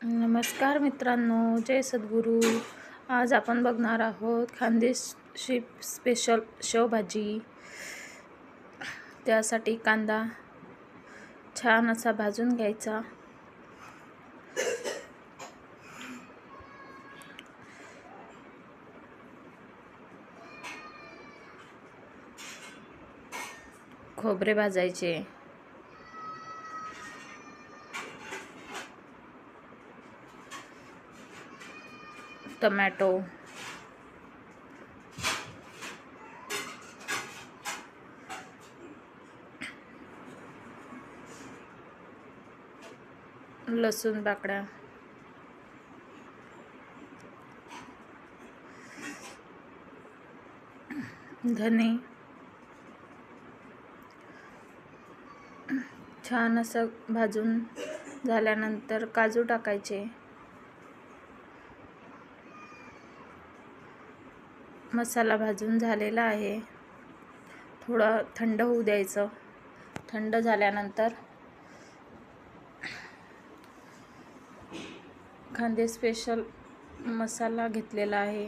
नमस्कार मित्रांनो, जय सद्गुरू. आज आपण बघणार आहोत खानदेशी स्पेशल शेवभाजी. त्यासाठी कांदा छान असा भाजून घ्यायचा. खोबरे भाजायचे. टोमॅटो, लसूण पाकळ्या, धने, छान असं भाजून झाल्यानंतर काजू टाकायचे. मसाला भाजून झालेला आहे. थोडं थंड होऊ द्यायचं. थंड झाल्यानंतर खानदेश स्पेशल मसाला घेतलेला आहे.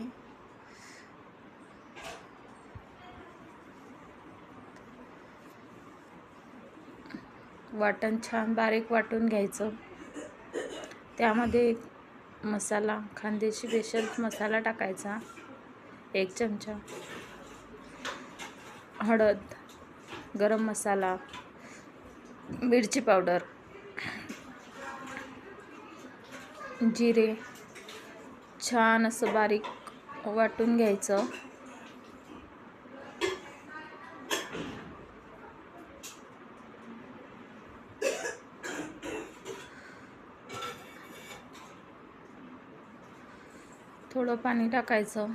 वाटण छान बारीक वाटून घ्यायचं. त्यामध्ये मसाला खानदेशी स्पेशल मसाला टाकायचा. 1 चमचा हळद, गरम मसाला, मिरची पावडर, जिरे छान असं बारीक वाटून घ्यायचं. थोडं पाणी टाकायचं.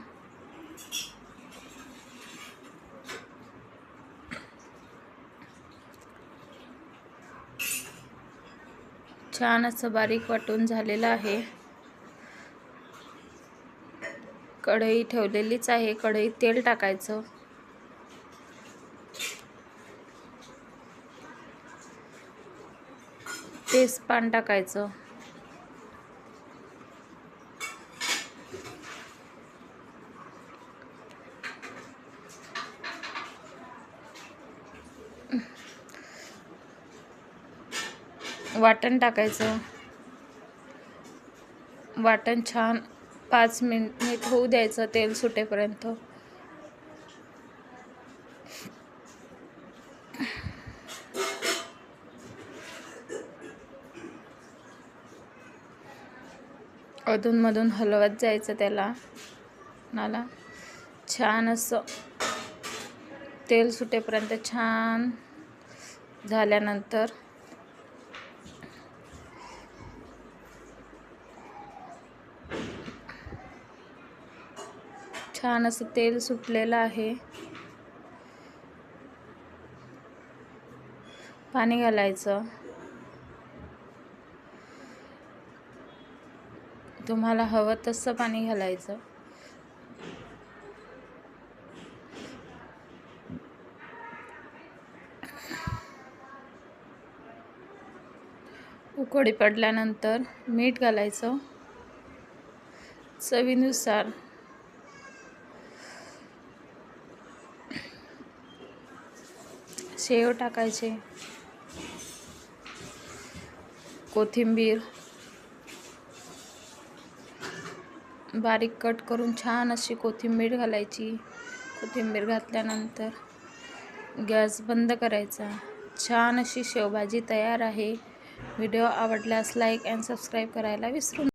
छान असं बारीक वाटून झालेलं आहे. कढई ठेवलेलीच आहे. कढईत तेल टाकायचं. तेजपान टाकायचं. वाटण टाकायचं. वाटण छान 5 मिनिट होऊ द्यायचं तेल सुटेपर्यंत. अधूनमधून हलवत जायचं त्याला. छान असं तेल सुटेपर्यंत छान झाल्यानंतर छान असं तेल सुटलेलं आहे. पाणी घालायचं. तुम्हाला हवं तसं पाणी घालायचं. उकळी पडल्यानंतर मीठ घालायचं चवीनुसार. शेव टाकायचे. कोथिंबीर बारीक कट करून छान अशी कोथिंबीर घालायची. कोथिंबीर घातल्यानंतर गॅस बंद करायचा. छान अशी शेवभाजी तयार आहे. व्हिडिओ आवडल्यास लाईक अँड सबस्क्राईब करायला विसरू नका.